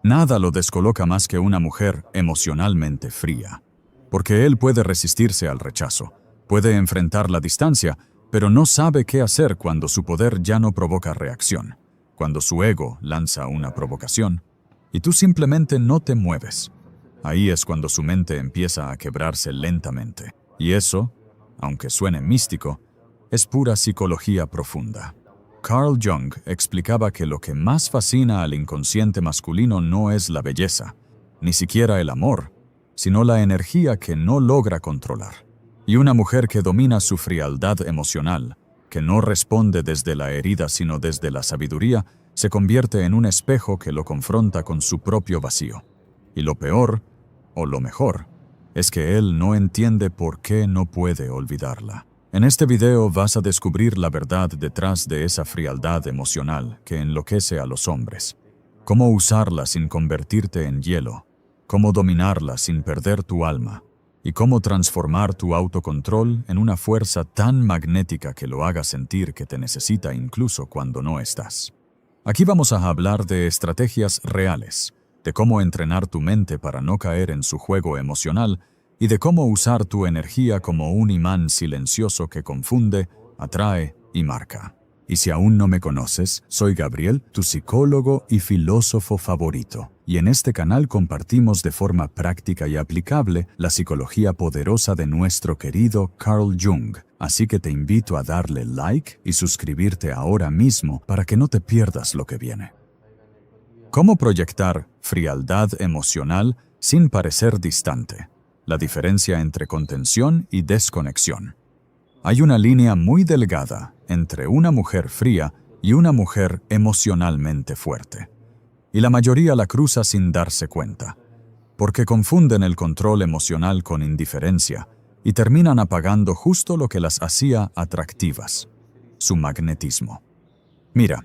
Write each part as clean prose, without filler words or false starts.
Nada lo descoloca más que una mujer emocionalmente fría, porque él puede resistirse al rechazo, puede enfrentar la distancia, pero no sabe qué hacer cuando su poder ya no provoca reacción, cuando su ego lanza una provocación, y tú simplemente no te mueves. Ahí es cuando su mente empieza a quebrarse lentamente, y eso, aunque suene místico, es pura psicología profunda. Carl Jung explicaba que lo que más fascina al inconsciente masculino no es la belleza, ni siquiera el amor, sino la energía que no logra controlar. Y una mujer que domina su frialdad emocional, que no responde desde la herida sino desde la sabiduría, se convierte en un espejo que lo confronta con su propio vacío. Y lo peor, o lo mejor, es que él no entiende por qué no puede olvidarla. En este video vas a descubrir la verdad detrás de esa frialdad emocional que enloquece a los hombres. Cómo usarla sin convertirte en hielo, cómo dominarla sin perder tu alma, y cómo transformar tu autocontrol en una fuerza tan magnética que lo haga sentir que te necesita incluso cuando no estás. Aquí vamos a hablar de estrategias reales, de cómo entrenar tu mente para no caer en su juego emocional y de cómo usar tu energía como un imán silencioso que confunde, atrae y marca. Y si aún no me conoces, soy Gabriel, tu psicólogo y filósofo favorito. Y en este canal compartimos de forma práctica y aplicable la psicología poderosa de nuestro querido Carl Jung. Así que te invito a darle like y suscribirte ahora mismo para que no te pierdas lo que viene. ¿Cómo proyectar frialdad emocional sin parecer distante? La diferencia entre contención y desconexión. Hay una línea muy delgada entre una mujer fría y una mujer emocionalmente fuerte. Y la mayoría la cruza sin darse cuenta, porque confunden el control emocional con indiferencia y terminan apagando justo lo que las hacía atractivas, su magnetismo. Mira,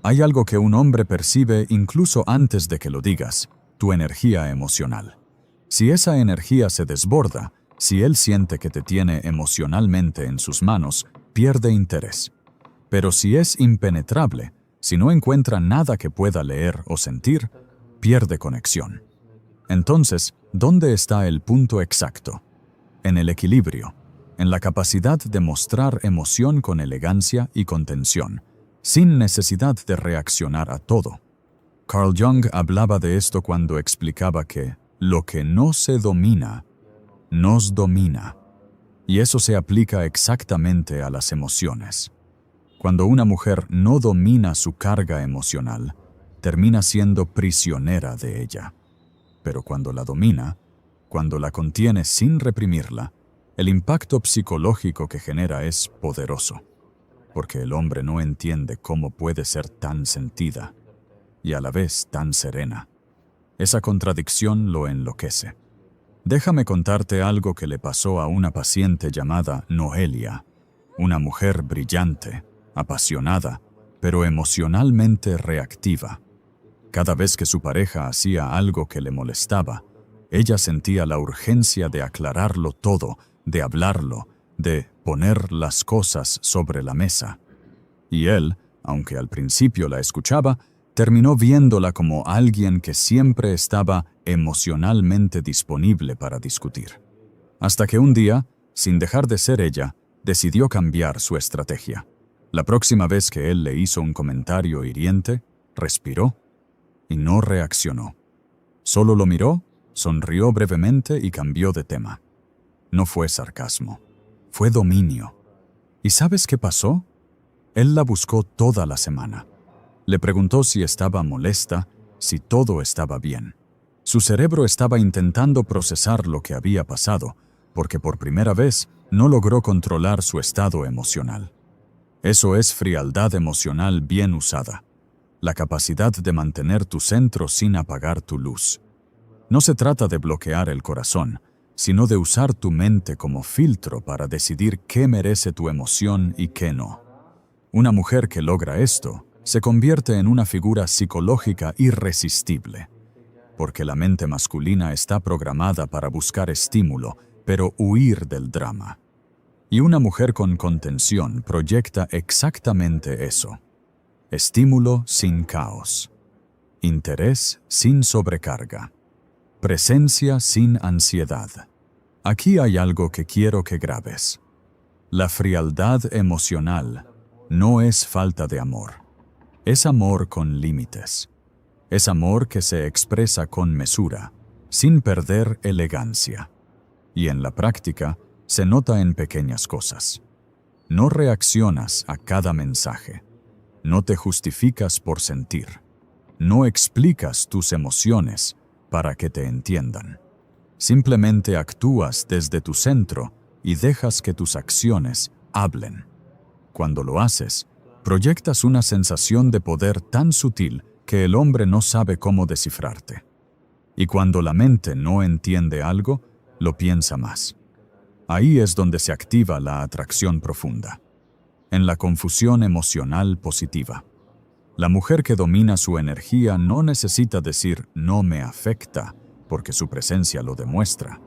hay algo que un hombre percibe incluso antes de que lo digas, tu energía emocional. Si esa energía se desborda, si él siente que te tiene emocionalmente en sus manos, pierde interés. Pero si es impenetrable, si no encuentra nada que pueda leer o sentir, pierde conexión. Entonces, ¿dónde está el punto exacto? En el equilibrio, en la capacidad de mostrar emoción con elegancia y contención, sin necesidad de reaccionar a todo. Carl Jung hablaba de esto cuando explicaba que lo que no se domina, nos domina. Y eso se aplica exactamente a las emociones. Cuando una mujer no domina su carga emocional, termina siendo prisionera de ella. Pero cuando la domina, cuando la contiene sin reprimirla, el impacto psicológico que genera es poderoso, porque el hombre no entiende cómo puede ser tan sentida y a la vez tan serena. Esa contradicción lo enloquece. Déjame contarte algo que le pasó a una paciente llamada Noelia, una mujer brillante, apasionada, pero emocionalmente reactiva. Cada vez que su pareja hacía algo que le molestaba, ella sentía la urgencia de aclararlo todo, de hablarlo, de poner las cosas sobre la mesa. Y él, aunque al principio la escuchaba, terminó viéndola como alguien que siempre estaba emocionalmente disponible para discutir. Hasta que un día, sin dejar de ser ella, decidió cambiar su estrategia. La próxima vez que él le hizo un comentario hiriente, respiró y no reaccionó. Solo lo miró, sonrió brevemente y cambió de tema. No fue sarcasmo, fue dominio. ¿Y sabes qué pasó? Él la buscó toda la semana. Le preguntó si estaba molesta, si todo estaba bien. Su cerebro estaba intentando procesar lo que había pasado, porque por primera vez no logró controlar su estado emocional. Eso es frialdad emocional bien usada. La capacidad de mantener tu centro sin apagar tu luz. No se trata de bloquear el corazón, sino de usar tu mente como filtro para decidir qué merece tu emoción y qué no. Una mujer que logra esto se convierte en una figura psicológica irresistible, porque la mente masculina está programada para buscar estímulo, pero huir del drama. Y una mujer con contención proyecta exactamente eso. Estímulo sin caos. interés sin sobrecarga, presencia sin ansiedad. Aquí hay algo que quiero que grabes. La frialdad emocional no es falta de amor. Es amor con límites. Es amor que se expresa con mesura, sin perder elegancia. Y en la práctica se nota en pequeñas cosas. No reaccionas a cada mensaje. No te justificas por sentir. No explicas tus emociones para que te entiendan. Simplemente actúas desde tu centro y dejas que tus acciones hablen. Cuando lo haces, proyectas una sensación de poder tan sutil que el hombre no sabe cómo descifrarte. Y cuando la mente no entiende algo, lo piensa más. Ahí es donde se activa la atracción profunda, en la confusión emocional positiva. La mujer que domina su energía no necesita decir "no me afecta", porque su presencia lo demuestra,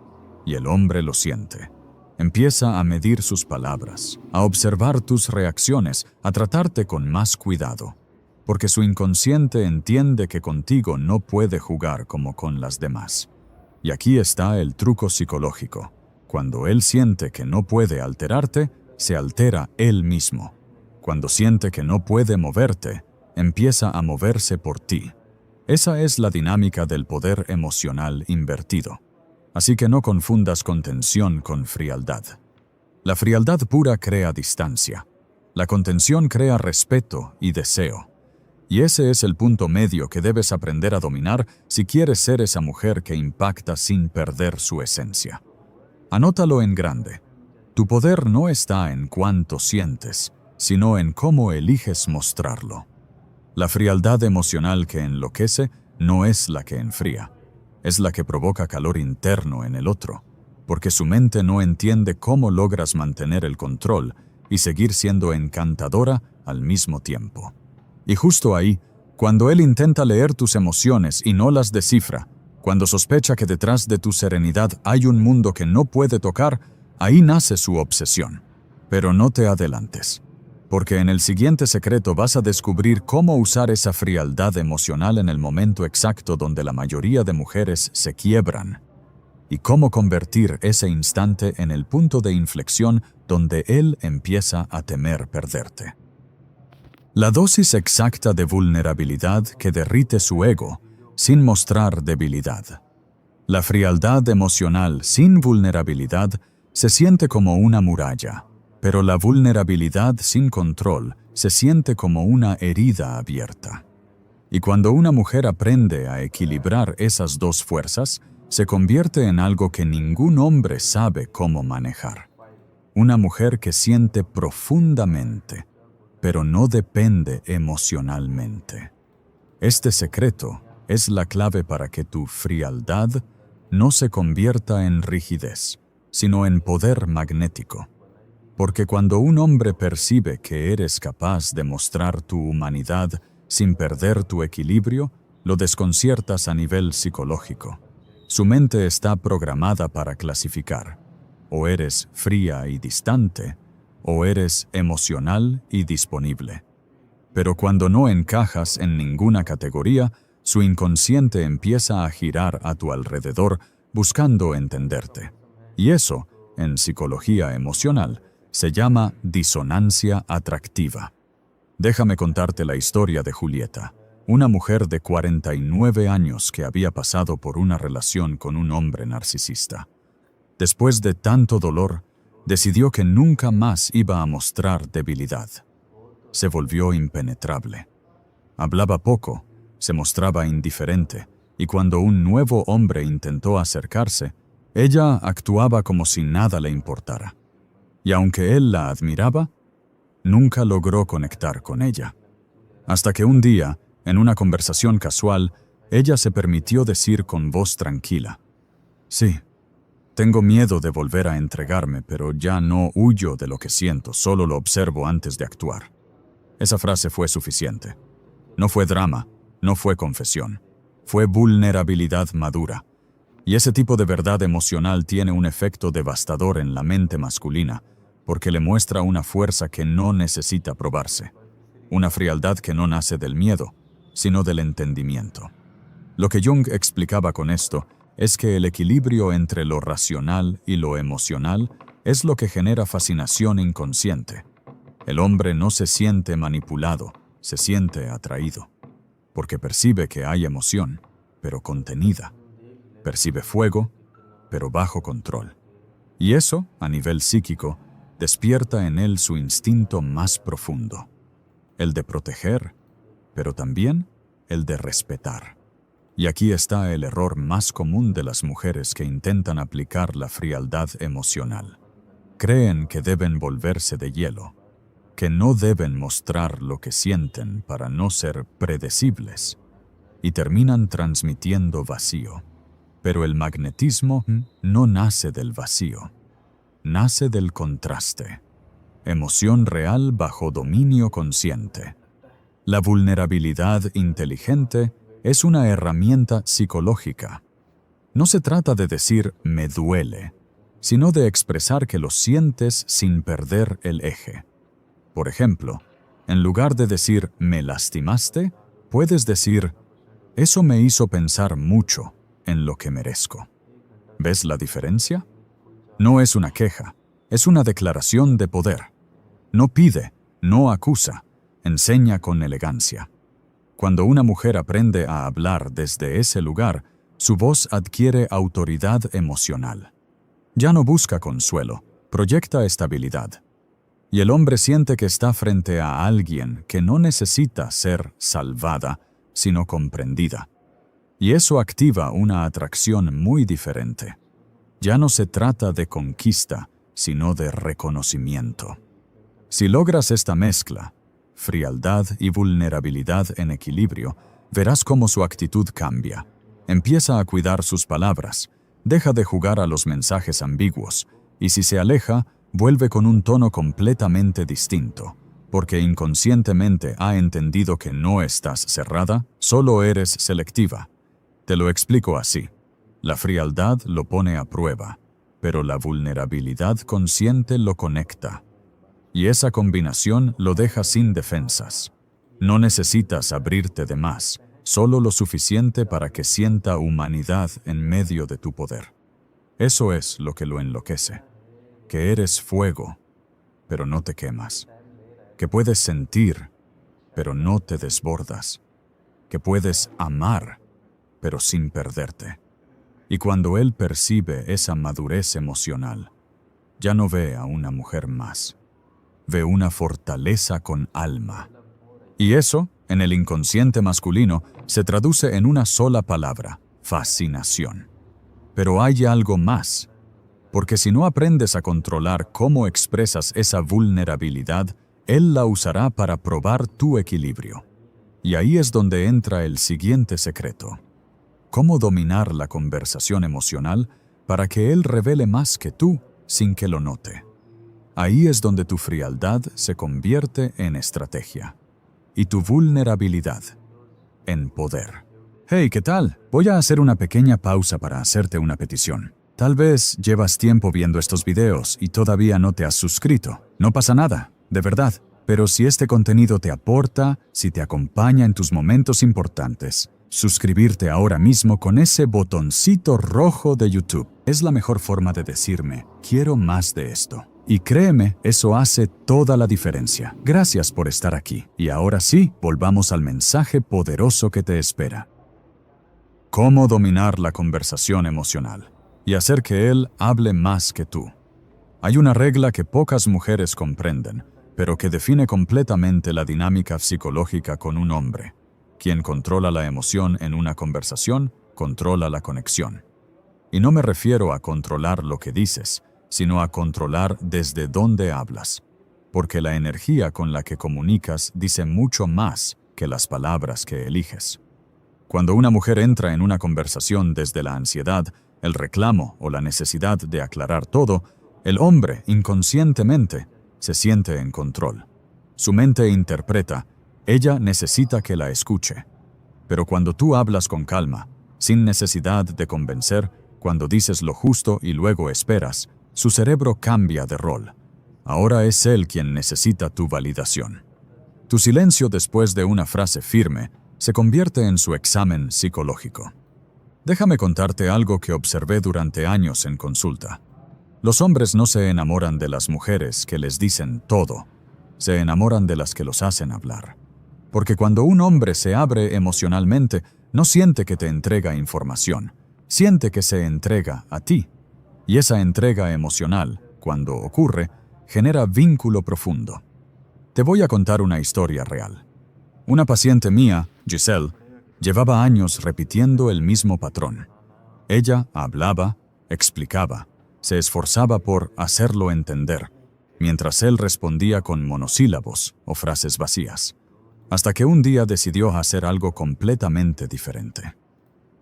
y el hombre lo siente. Empieza a medir sus palabras, a observar tus reacciones, a tratarte con más cuidado, porque su inconsciente entiende que contigo no puede jugar como con las demás. Y aquí está el truco psicológico. Cuando él siente que no puede alterarte, se altera él mismo. Cuando siente que no puede moverte, empieza a moverse por ti. Esa es la dinámica del poder emocional invertido. Así que no confundas contención con frialdad. La frialdad pura crea distancia. La contención crea respeto y deseo. Y ese es el punto medio que debes aprender a dominar si quieres ser esa mujer que impacta sin perder su esencia. Anótalo en grande. Tu poder no está en cuánto sientes, sino en cómo eliges mostrarlo. La frialdad emocional que enloquece no es la que enfría, es la que provoca calor interno en el otro, porque su mente no entiende cómo logras mantener el control y seguir siendo encantadora al mismo tiempo. Y justo ahí, cuando él intenta leer tus emociones y no las descifra, cuando sospecha que detrás de tu serenidad hay un mundo que no puede tocar, ahí nace su obsesión. Pero no te adelantes, porque en el siguiente secreto vas a descubrir cómo usar esa frialdad emocional en el momento exacto donde la mayoría de mujeres se quiebran, y cómo convertir ese instante en el punto de inflexión donde él empieza a temer perderte. La dosis exacta de vulnerabilidad que derrite su ego sin mostrar debilidad. La frialdad emocional sin vulnerabilidad se siente como una muralla, pero la vulnerabilidad sin control se siente como una herida abierta. Y cuando una mujer aprende a equilibrar esas dos fuerzas, se convierte en algo que ningún hombre sabe cómo manejar. Una mujer que siente profundamente, pero no depende emocionalmente. Este secreto es la clave para que tu frialdad no se convierta en rigidez, sino en poder magnético. Porque cuando un hombre percibe que eres capaz de mostrar tu humanidad sin perder tu equilibrio, lo desconciertas a nivel psicológico. Su mente está programada para clasificar. O eres fría y distante, o eres emocional y disponible. Pero cuando no encajas en ninguna categoría, su inconsciente empieza a girar a tu alrededor buscando entenderte. Y eso, en psicología emocional, se llama disonancia atractiva. Déjame contarte la historia de Julieta, una mujer de 49 años que había pasado por una relación con un hombre narcisista. Después de tanto dolor, decidió que nunca más iba a mostrar debilidad. Se volvió impenetrable. Hablaba poco, se mostraba indiferente, y cuando un nuevo hombre intentó acercarse, ella actuaba como si nada le importara. Y aunque él la admiraba, nunca logró conectar con ella. Hasta que un día, en una conversación casual, ella se permitió decir con voz tranquila: «Sí, tengo miedo de volver a entregarme, pero ya no huyo de lo que siento, solo lo observo antes de actuar». Esa frase fue suficiente. No fue drama, no fue confesión, fue vulnerabilidad madura. Y ese tipo de verdad emocional tiene un efecto devastador en la mente masculina, porque le muestra una fuerza que no necesita probarse, una frialdad que no nace del miedo, sino del entendimiento. Lo que Jung explicaba con esto es que el equilibrio entre lo racional y lo emocional es lo que genera fascinación inconsciente. El hombre no se siente manipulado, se siente atraído, porque percibe que hay emoción, pero contenida. Percibe fuego, pero bajo control. Y eso, a nivel psíquico, despierta en él su instinto más profundo, el de proteger, pero también el de respetar. Y aquí está el error más común de las mujeres que intentan aplicar la frialdad emocional. Creen que deben volverse de hielo, que no deben mostrar lo que sienten para no ser predecibles, y terminan transmitiendo vacío. Pero el magnetismo no nace del vacío, nace del contraste. Emoción real bajo dominio consciente. La vulnerabilidad inteligente es una herramienta psicológica. No se trata de decir «me duele», sino de expresar que lo sientes sin perder el eje. Por ejemplo, en lugar de decir «me lastimaste», puedes decir «eso me hizo pensar mucho en lo que merezco». ¿Ves la diferencia? No es una queja, es una declaración de poder. No pide, no acusa, enseña con elegancia. Cuando una mujer aprende a hablar desde ese lugar, su voz adquiere autoridad emocional. Ya no busca consuelo, proyecta estabilidad. Y el hombre siente que está frente a alguien que no necesita ser salvada, sino comprendida. Y eso activa una atracción muy diferente. Ya no se trata de conquista, sino de reconocimiento. Si logras esta mezcla, frialdad y vulnerabilidad en equilibrio, verás cómo su actitud cambia. Empieza a cuidar sus palabras, deja de jugar a los mensajes ambiguos, y si se aleja, vuelve con un tono completamente distinto, porque inconscientemente ha entendido que no estás cerrada, solo eres selectiva. Te lo explico así. La frialdad lo pone a prueba, pero la vulnerabilidad consciente lo conecta. Y esa combinación lo deja sin defensas. No necesitas abrirte de más, solo lo suficiente para que sienta humanidad en medio de tu poder. Eso es lo que lo enloquece. Que eres fuego, pero no te quemas. Que puedes sentir, pero no te desbordas. Que puedes amar, pero sin perderte. Y cuando él percibe esa madurez emocional, ya no ve a una mujer más. Ve una fortaleza con alma. Y eso, en el inconsciente masculino, se traduce en una sola palabra: fascinación. Pero hay algo más, porque si no aprendes a controlar cómo expresas esa vulnerabilidad, él la usará para probar tu equilibrio. Y ahí es donde entra el siguiente secreto: cómo dominar la conversación emocional para que él revele más que tú sin que lo note. Ahí es donde tu frialdad se convierte en estrategia y tu vulnerabilidad en poder. Hey, ¿qué tal? Voy a hacer una pequeña pausa para hacerte una petición. Tal vez llevas tiempo viendo estos videos y todavía no te has suscrito. No pasa nada, de verdad. Pero si este contenido te aporta, si te acompaña en tus momentos importantes, suscribirte ahora mismo con ese botoncito rojo de YouTube es la mejor forma de decirme, quiero más de esto. Y créeme, eso hace toda la diferencia. Gracias por estar aquí. Y ahora sí, volvamos al mensaje poderoso que te espera. Cómo dominar la conversación emocional y hacer que él hable más que tú. Hay una regla que pocas mujeres comprenden, pero que define completamente la dinámica psicológica con un hombre. Quien controla la emoción en una conversación, controla la conexión. Y no me refiero a controlar lo que dices, sino a controlar desde dónde hablas. Porque la energía con la que comunicas dice mucho más que las palabras que eliges. Cuando una mujer entra en una conversación desde la ansiedad, el reclamo o la necesidad de aclarar todo, el hombre, inconscientemente, se siente en control. Su mente interpreta, ella necesita que la escuche. Pero cuando tú hablas con calma, sin necesidad de convencer, cuando dices lo justo y luego esperas, su cerebro cambia de rol. Ahora es él quien necesita tu validación. Tu silencio después de una frase firme se convierte en su examen psicológico. Déjame contarte algo que observé durante años en consulta. Los hombres no se enamoran de las mujeres que les dicen todo, se enamoran de las que los hacen hablar. Porque cuando un hombre se abre emocionalmente, no siente que te entrega información, siente que se entrega a ti. Y esa entrega emocional, cuando ocurre, genera vínculo profundo. Te voy a contar una historia real. Una paciente mía, Giselle, llevaba años repitiendo el mismo patrón. Ella hablaba, explicaba, se esforzaba por hacerlo entender, mientras él respondía con monosílabos o frases vacías. Hasta que un día decidió hacer algo completamente diferente.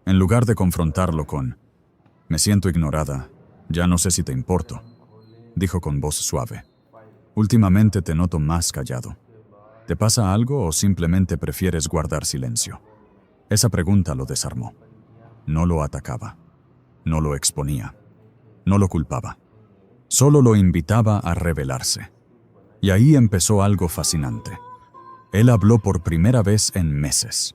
En lugar de confrontarlo con «Me siento ignorada, ya no sé si te importo», dijo con voz suave. «Últimamente te noto más callado. ¿Te pasa algo o simplemente prefieres guardar silencio?». Esa pregunta lo desarmó. No lo atacaba, no lo exponía, no lo culpaba. Solo lo invitaba a revelarse. Y ahí empezó algo fascinante. Él habló por primera vez en meses.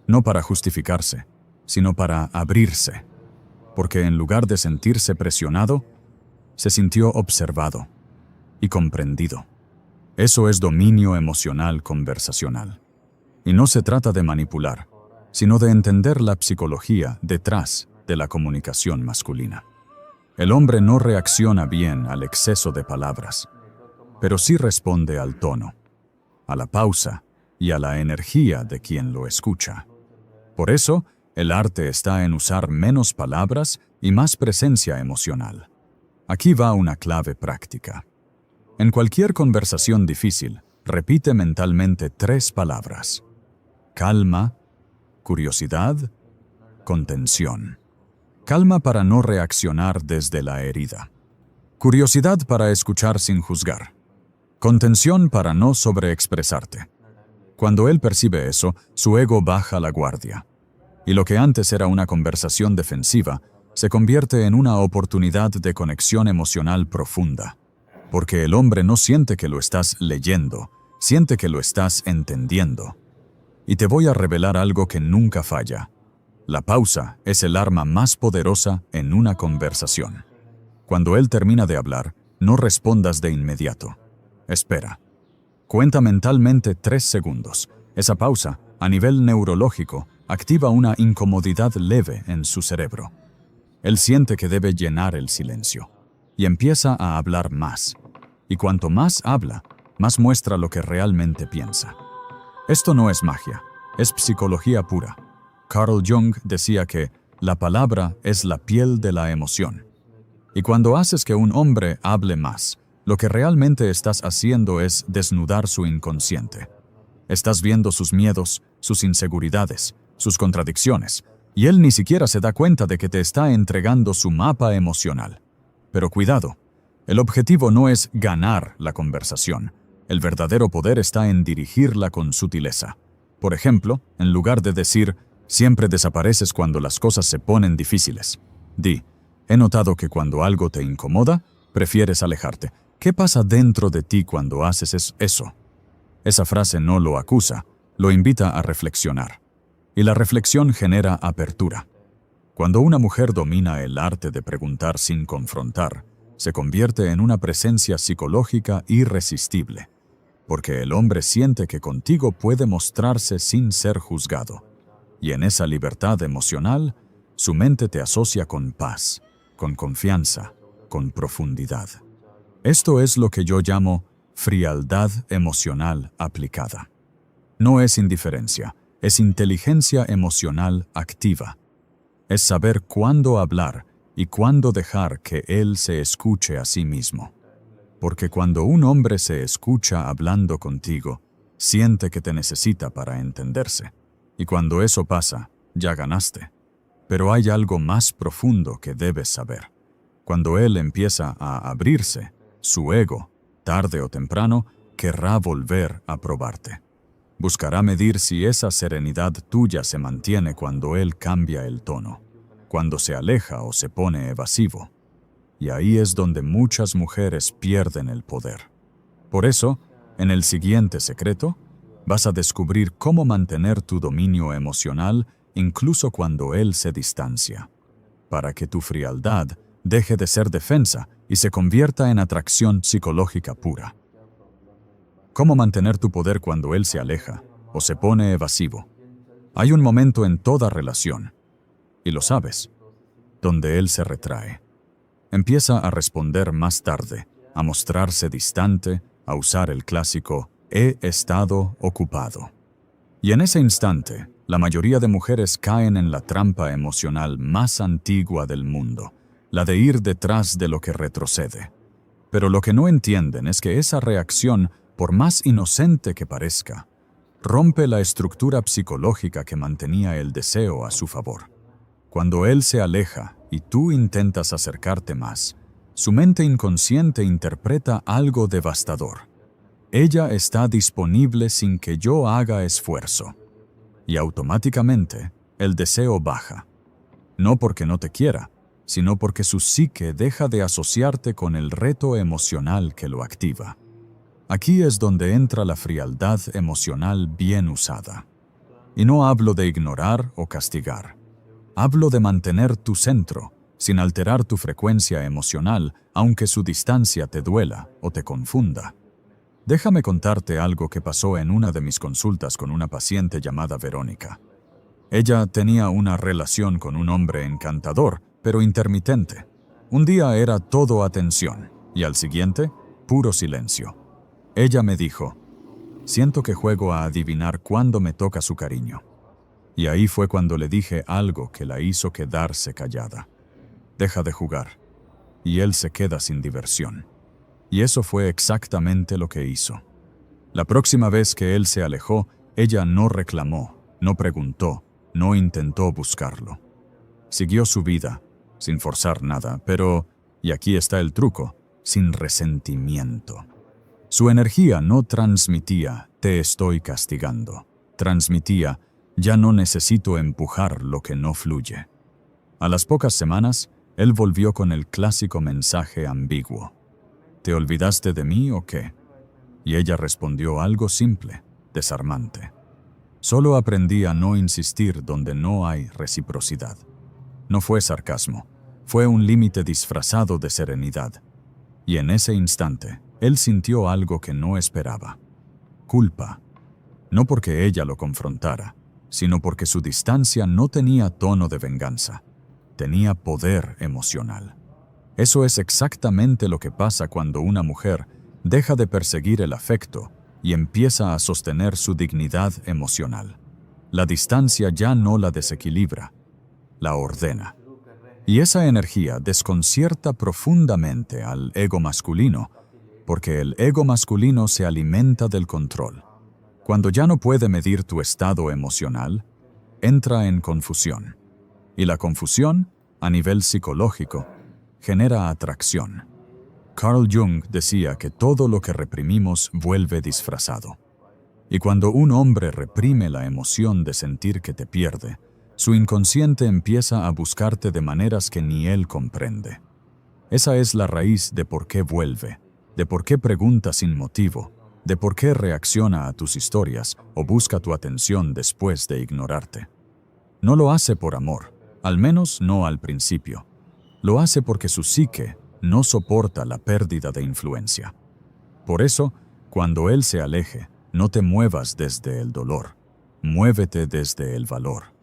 No para justificarse, sino para abrirse. Porque en lugar de sentirse presionado, se sintió observado y comprendido. Eso es dominio emocional conversacional. Y no se trata de manipular, sino de entender la psicología detrás de la comunicación masculina. El hombre no reacciona bien al exceso de palabras, pero sí responde al tono, a la pausa y a la energía de quien lo escucha. Por eso, el arte está en usar menos palabras y más presencia emocional. Aquí va una clave práctica. En cualquier conversación difícil, repite mentalmente 3 palabras: calma, curiosidad, contención. Calma para no reaccionar desde la herida. Curiosidad para escuchar sin juzgar. Contención para no sobreexpresarte. Cuando él percibe eso, su ego baja la guardia. Y lo que antes era una conversación defensiva, se convierte en una oportunidad de conexión emocional profunda. Porque el hombre no siente que lo estás leyendo, siente que lo estás entendiendo. Y te voy a revelar algo que nunca falla. La pausa es el arma más poderosa en una conversación. Cuando él termina de hablar, no respondas de inmediato. Espera. Cuenta mentalmente 3 segundos. Esa pausa, a nivel neurológico, activa una incomodidad leve en su cerebro. Él siente que debe llenar el silencio. Y empieza a hablar más. Y cuanto más habla, más muestra lo que realmente piensa. Esto no es magia, es psicología pura. Carl Jung decía que la palabra es la piel de la emoción. Y cuando haces que un hombre hable más, lo que realmente estás haciendo es desnudar su inconsciente. Estás viendo sus miedos, sus inseguridades, sus contradicciones, y él ni siquiera se da cuenta de que te está entregando su mapa emocional. Pero cuidado, el objetivo no es ganar la conversación. El verdadero poder está en dirigirla con sutileza. Por ejemplo, en lugar de decir «siempre desapareces cuando las cosas se ponen difíciles», di «he notado que cuando algo te incomoda, prefieres alejarte. ¿Qué pasa dentro de ti cuando haces eso?». Esa frase no lo acusa, lo invita a reflexionar. Y la reflexión genera apertura. Cuando una mujer domina el arte de preguntar sin confrontar, se convierte en una presencia psicológica irresistible, porque el hombre siente que contigo puede mostrarse sin ser juzgado. Y en esa libertad emocional, su mente te asocia con paz, con confianza, con profundidad. Esto es lo que yo llamo frialdad emocional aplicada. No es indiferencia, es inteligencia emocional activa. Es saber cuándo hablar y cuándo dejar que él se escuche a sí mismo. Porque cuando un hombre se escucha hablando contigo, siente que te necesita para entenderse. Y cuando eso pasa, ya ganaste. Pero hay algo más profundo que debes saber. Cuando él empieza a abrirse, su ego, tarde o temprano, querrá volver a probarte. Buscará medir si esa serenidad tuya se mantiene cuando él cambia el tono, cuando se aleja o se pone evasivo. Y ahí es donde muchas mujeres pierden el poder. Por eso, en el siguiente secreto, Vas a descubrir cómo mantener tu dominio emocional incluso cuando él se distancia, para que tu frialdad deje de ser defensa y se convierta en atracción psicológica pura. ¿Cómo mantener tu poder cuando él se aleja o se pone evasivo? Hay un momento en toda relación, y lo sabes, donde él se retrae. Empieza a responder más tarde, a mostrarse distante, a usar el clásico «he estado ocupado». Y en ese instante, la mayoría de mujeres caen en la trampa emocional más antigua del mundo, la de ir detrás de lo que retrocede. Pero lo que no entienden es que esa reacción, por más inocente que parezca, rompe la estructura psicológica que mantenía el deseo a su favor. Cuando él se aleja y tú intentas acercarte más, su mente inconsciente interpreta algo devastador. Ella está disponible sin que yo haga esfuerzo. Y automáticamente, el deseo baja. No porque no te quiera, sino porque su psique deja de asociarte con el reto emocional que lo activa. Aquí es donde entra la frialdad emocional bien usada. Y no hablo de ignorar o castigar. Hablo de mantener tu centro, sin alterar tu frecuencia emocional, aunque su distancia te duela o te confunda. Déjame contarte algo que pasó en una de mis consultas con una paciente llamada Verónica. Ella tenía una relación con un hombre encantador, pero intermitente. Un día era todo atención, y al siguiente, puro silencio. Ella me dijo, siento que juego a adivinar cuándo me toca su cariño. Y ahí fue cuando le dije algo que la hizo quedarse callada. Deja de jugar, y él se queda sin diversión. Y eso fue exactamente lo que hizo. La próxima vez que él se alejó, ella no reclamó, no preguntó, no intentó buscarlo. Siguió su vida, sin forzar nada, pero, y aquí está el truco, sin resentimiento. Su energía no transmitía, te estoy castigando. Transmitía, ya no necesito empujar lo que no fluye. A las pocas semanas, él volvió con el clásico mensaje ambiguo. ¿Te olvidaste de mí o qué? Y ella respondió algo simple, desarmante. Solo aprendí a no insistir donde no hay reciprocidad. No fue sarcasmo, fue un límite disfrazado de serenidad. Y en ese instante, él sintió algo que no esperaba. Culpa. No porque ella lo confrontara, sino porque su distancia no tenía tono de venganza. Tenía poder emocional. Eso es exactamente lo que pasa cuando una mujer deja de perseguir el afecto y empieza a sostener su dignidad emocional. La distancia ya no la desequilibra, la ordena. Y esa energía desconcierta profundamente al ego masculino, porque el ego masculino se alimenta del control. Cuando ya no puede medir tu estado emocional, entra en confusión. Y la confusión, a nivel psicológico, genera atracción. Carl Jung decía que todo lo que reprimimos vuelve disfrazado. Y cuando un hombre reprime la emoción de sentir que te pierde, su inconsciente empieza a buscarte de maneras que ni él comprende. Esa es la raíz de por qué vuelve, de por qué pregunta sin motivo, de por qué reacciona a tus historias o busca tu atención después de ignorarte. No lo hace por amor, al menos no al principio. Lo hace porque su psique no soporta la pérdida de influencia. Por eso, cuando él se aleje, no te muevas desde el dolor, muévete desde el valor.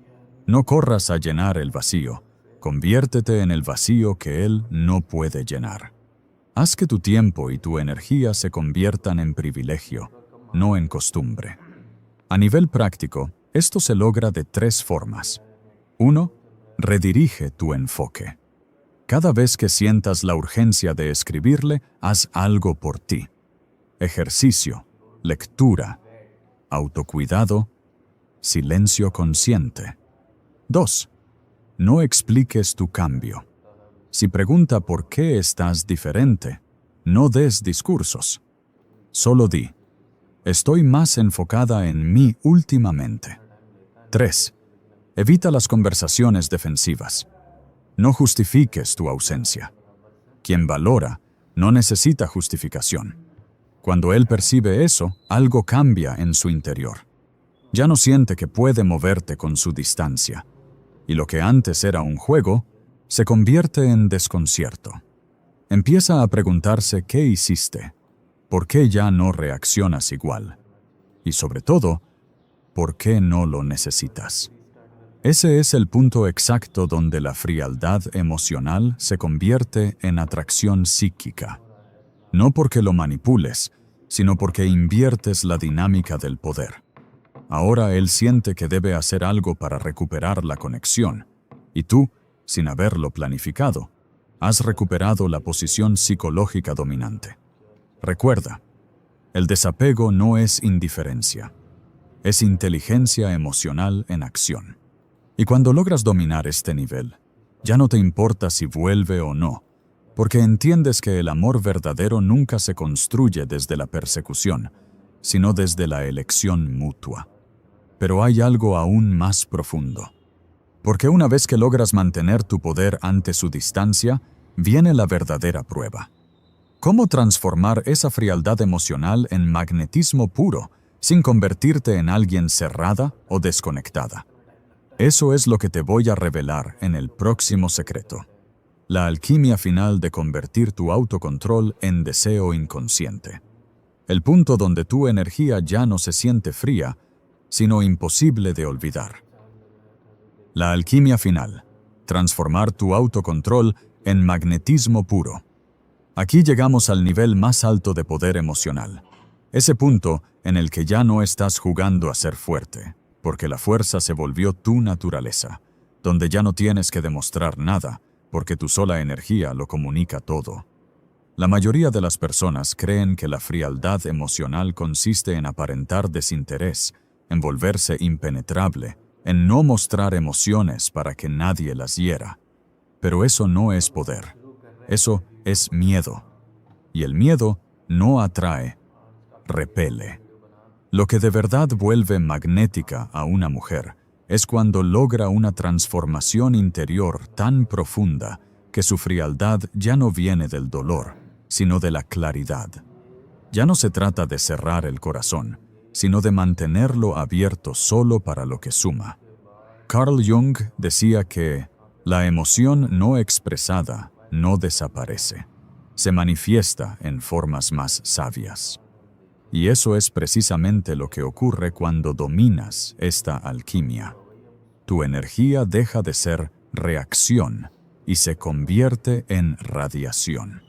No corras a llenar el vacío, conviértete en el vacío que él no puede llenar. Haz que tu tiempo y tu energía se conviertan en privilegio, no en costumbre. A nivel práctico, esto se logra de 3 formas. 1. Redirige tu enfoque. Cada vez que sientas la urgencia de escribirle, haz algo por ti. Ejercicio, lectura, autocuidado, silencio consciente. 2. No expliques tu cambio. Si pregunta por qué estás diferente, no des discursos. Solo di, estoy más enfocada en mí últimamente. 3. Evita las conversaciones defensivas. No justifiques tu ausencia. Quien valora no necesita justificación. Cuando él percibe eso, algo cambia en su interior. Ya no siente que puede moverte con su distancia, y lo que antes era un juego, se convierte en desconcierto. Empieza a preguntarse qué hiciste, por qué ya no reaccionas igual, y sobre todo, por qué no lo necesitas. Ese es el punto exacto donde la frialdad emocional se convierte en atracción psíquica. No porque lo manipules, sino porque inviertes la dinámica del poder. Ahora él siente que debe hacer algo para recuperar la conexión, y tú, sin haberlo planificado, has recuperado la posición psicológica dominante. Recuerda, el desapego no es indiferencia, es inteligencia emocional en acción. Y cuando logras dominar este nivel, ya no te importa si vuelve o no, porque entiendes que el amor verdadero nunca se construye desde la persecución, sino desde la elección mutua. Pero hay algo aún más profundo. Porque una vez que logras mantener tu poder ante su distancia, viene la verdadera prueba. ¿Cómo transformar esa frialdad emocional en magnetismo puro, sin convertirte en alguien cerrada o desconectada? Eso es lo que te voy a revelar en el próximo secreto. La alquimia final de convertir tu autocontrol en deseo inconsciente. El punto donde tu energía ya no se siente fría, sino imposible de olvidar. La alquimia final. Transformar tu autocontrol en magnetismo puro. Aquí llegamos al nivel más alto de poder emocional. Ese punto en el que ya no estás jugando a ser fuerte, porque la fuerza se volvió tu naturaleza, donde ya no tienes que demostrar nada, porque tu sola energía lo comunica todo. La mayoría de las personas creen que la frialdad emocional consiste en aparentar desinterés, en volverse impenetrable, en no mostrar emociones para que nadie las hiera. Pero eso no es poder, eso es miedo. Y el miedo no atrae, repele. Lo que de verdad vuelve magnética a una mujer es cuando logra una transformación interior tan profunda que su frialdad ya no viene del dolor, sino de la claridad. Ya no se trata de cerrar el corazón, sino de mantenerlo abierto solo para lo que suma. Carl Jung decía que la emoción no expresada no desaparece, se manifiesta en formas más sabias. Y eso es precisamente lo que ocurre cuando dominas esta alquimia. Tu energía deja de ser reacción y se convierte en radiación.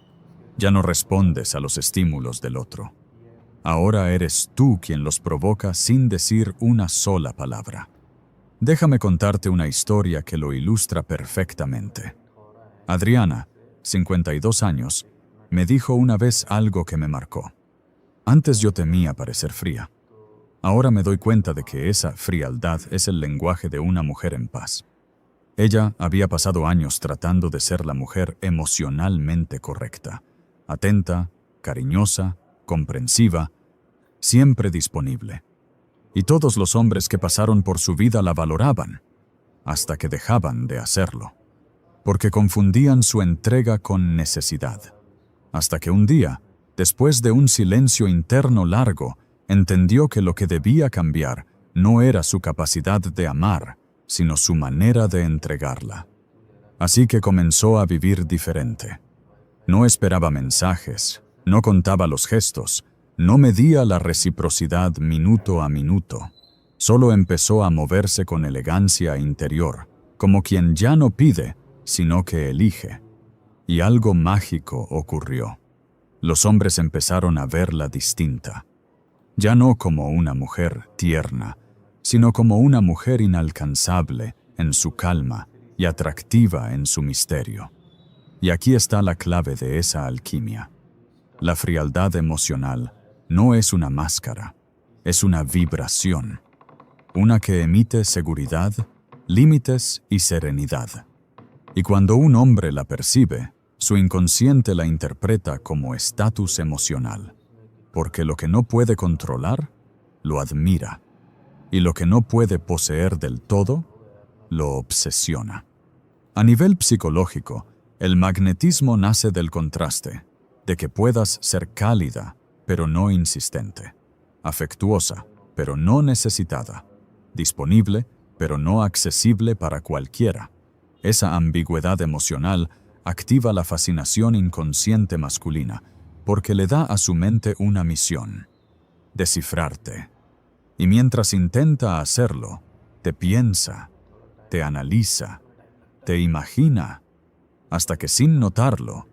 Ya no respondes a los estímulos del otro. Ahora eres tú quien los provoca sin decir una sola palabra. Déjame contarte una historia que lo ilustra perfectamente. Adriana, 52 años, me dijo una vez algo que me marcó. Antes yo temía parecer fría. Ahora me doy cuenta de que esa frialdad es el lenguaje de una mujer en paz. Ella había pasado años tratando de ser la mujer emocionalmente correcta, atenta, cariñosa, comprensiva, siempre disponible. Y todos los hombres que pasaron por su vida la valoraban, hasta que dejaban de hacerlo, porque confundían su entrega con necesidad. Hasta que un día, después de un silencio interno largo, entendió que lo que debía cambiar no era su capacidad de amar, sino su manera de entregarla. Así que comenzó a vivir diferente. No esperaba mensajes, no contaba los gestos, no medía la reciprocidad minuto a minuto. Solo empezó a moverse con elegancia interior, como quien ya no pide, sino que elige. Y algo mágico ocurrió. Los hombres empezaron a verla distinta. Ya no como una mujer tierna, sino como una mujer inalcanzable en su calma y atractiva en su misterio. Y aquí está la clave de esa alquimia. La frialdad emocional no es una máscara, es una vibración, una que emite seguridad, límites y serenidad. Y cuando un hombre la percibe, su inconsciente la interpreta como estatus emocional, porque lo que no puede controlar, lo admira, y lo que no puede poseer del todo, lo obsesiona. A nivel psicológico, el magnetismo nace del contraste, de que puedas ser cálida, pero no insistente, afectuosa, pero no necesitada, disponible, pero no accesible para cualquiera. Esa ambigüedad emocional activa la fascinación inconsciente masculina porque le da a su mente una misión: descifrarte. Y mientras intenta hacerlo, te piensa, te analiza, te imagina, hasta que sin notarlo,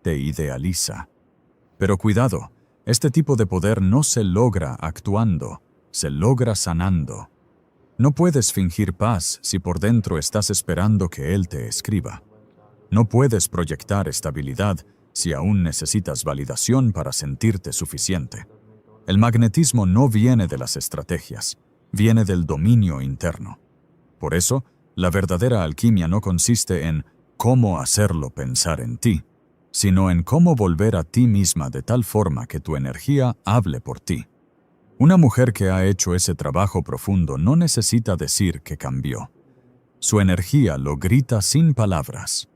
te idealiza. Pero cuidado, este tipo de poder no se logra actuando, se logra sanando. No puedes fingir paz si por dentro estás esperando que él te escriba. No puedes proyectar estabilidad si aún necesitas validación para sentirte suficiente. El magnetismo no viene de las estrategias, viene del dominio interno. Por eso, la verdadera alquimia no consiste en cómo hacerlo pensar en ti, sino en cómo volver a ti misma de tal forma que tu energía hable por ti. Una mujer que ha hecho ese trabajo profundo no necesita decir que cambió. Su energía lo grita sin palabras.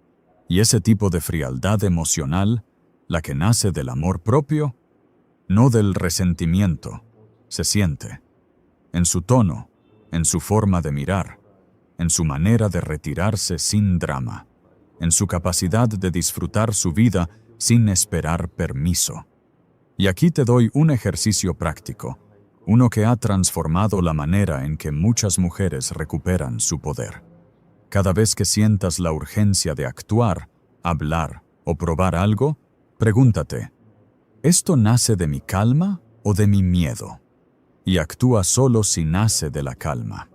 Y ese tipo de frialdad emocional, la que nace del amor propio, no del resentimiento, se siente en su tono, en su forma de mirar, en su manera de retirarse sin drama, en su capacidad de disfrutar su vida sin esperar permiso. Y aquí te doy un ejercicio práctico, uno que ha transformado la manera en que muchas mujeres recuperan su poder. Cada vez que sientas la urgencia de actuar, hablar o probar algo, pregúntate: ¿esto nace de mi calma o de mi miedo? Y actúa solo si nace de la calma.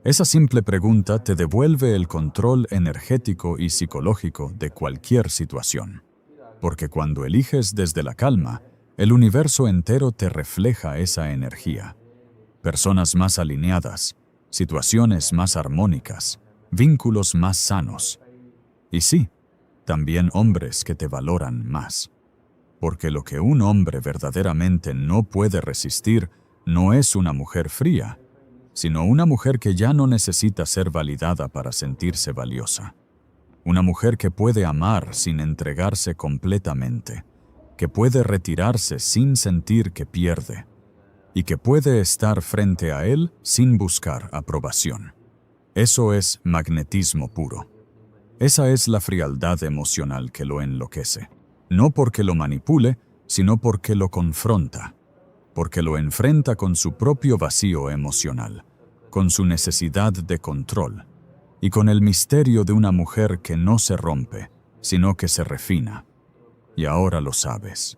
Esa simple pregunta te devuelve el control energético y psicológico de cualquier situación. Porque cuando eliges desde la calma, el universo entero te refleja esa energía. Personas más alineadas, situaciones más armónicas, vínculos más sanos. Y sí, también hombres que te valoran más. Porque lo que un hombre verdaderamente no puede resistir no es una mujer fría, sino una mujer que ya no necesita ser validada para sentirse valiosa. Una mujer que puede amar sin entregarse completamente, que puede retirarse sin sentir que pierde, y que puede estar frente a él sin buscar aprobación. Eso es magnetismo puro. Esa es la frialdad emocional que lo enloquece. No porque lo manipule, sino porque lo confronta, porque lo enfrenta con su propio vacío emocional, con su necesidad de control, y con el misterio de una mujer que no se rompe, sino que se refina. Y ahora lo sabes.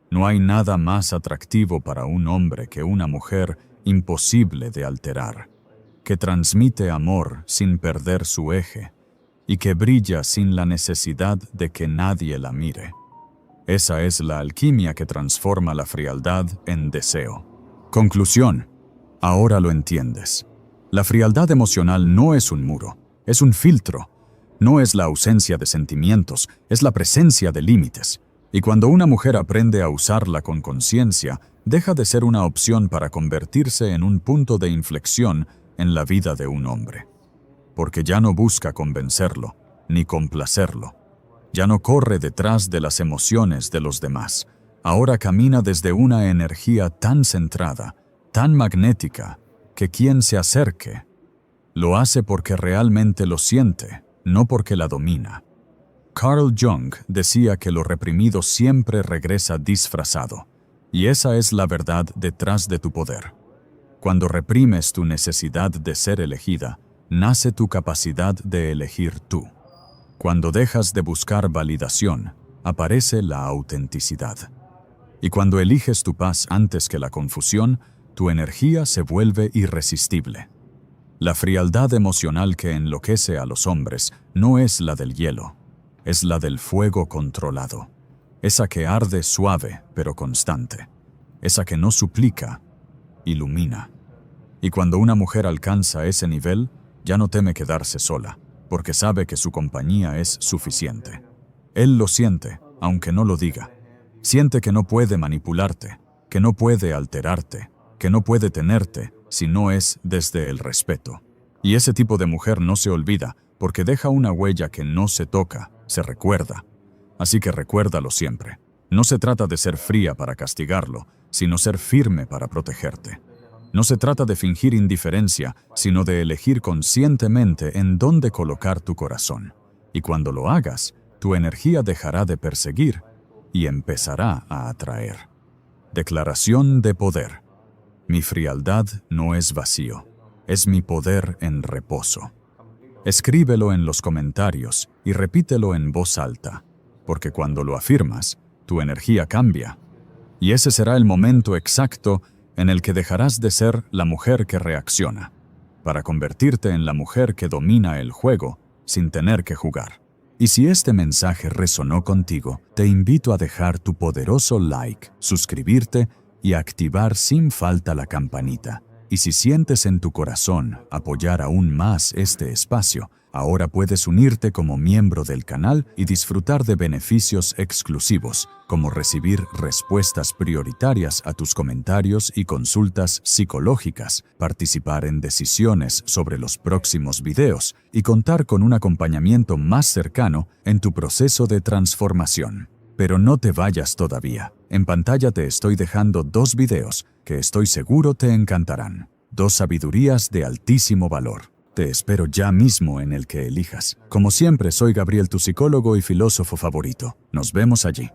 No hay nada más atractivo para un hombre que una mujer imposible de alterar, que transmite amor sin perder su eje, y que brilla sin la necesidad de que nadie la mire. Esa es la alquimia que transforma la frialdad en deseo. Conclusión. Ahora lo entiendes. La frialdad emocional no es un muro, es un filtro. No es la ausencia de sentimientos, es la presencia de límites. Y cuando una mujer aprende a usarla con conciencia, deja de ser una opción para convertirse en un punto de inflexión en la vida de un hombre. Porque ya no busca convencerlo, ni complacerlo. Ya no corre detrás de las emociones de los demás. Ahora camina desde una energía tan centrada, tan magnética, que quien se acerque, lo hace porque realmente lo siente, no porque la domina. Carl Jung decía que lo reprimido siempre regresa disfrazado, y esa es la verdad detrás de tu poder. Cuando reprimes tu necesidad de ser elegida, nace tu capacidad de elegir tú. Cuando dejas de buscar validación, aparece la autenticidad. Y cuando eliges tu paz antes que la confusión, tu energía se vuelve irresistible. La frialdad emocional que enloquece a los hombres no es la del hielo, es la del fuego controlado. Esa que arde suave pero constante. Esa que no suplica, ilumina. Y cuando una mujer alcanza ese nivel, ya no teme quedarse sola, porque sabe que su compañía es suficiente. Él lo siente, aunque no lo diga. Siente que no puede manipularte, que no puede alterarte, que no puede tenerte si no es desde el respeto. Y ese tipo de mujer no se olvida, porque deja una huella que no se toca, se recuerda. Así que recuérdalo siempre. No se trata de ser fría para castigarlo, sino ser firme para protegerte. No se trata de fingir indiferencia, sino de elegir conscientemente en dónde colocar tu corazón. Y cuando lo hagas, tu energía dejará de perseguir y empezará a atraer. Declaración de poder. Mi frialdad no es vacío, es mi poder en reposo. Escríbelo en los comentarios y repítelo en voz alta, porque cuando lo afirmas, tu energía cambia. Y ese será el momento exacto en el que dejarás de ser la mujer que reacciona, para convertirte en la mujer que domina el juego sin tener que jugar. Y si este mensaje resonó contigo, te invito a dejar tu poderoso like, suscribirte y activar sin falta la campanita. Y si sientes en tu corazón apoyar aún más este espacio, ahora puedes unirte como miembro del canal y disfrutar de beneficios exclusivos, como recibir respuestas prioritarias a tus comentarios y consultas psicológicas, participar en decisiones sobre los próximos videos y contar con un acompañamiento más cercano en tu proceso de transformación. Pero no te vayas todavía. En pantalla te estoy dejando 2 videos que estoy seguro te encantarán. 2 sabidurías de altísimo valor. Te espero ya mismo en el que elijas. Como siempre, soy Gabriel, tu psicólogo y filósofo favorito. Nos vemos allí.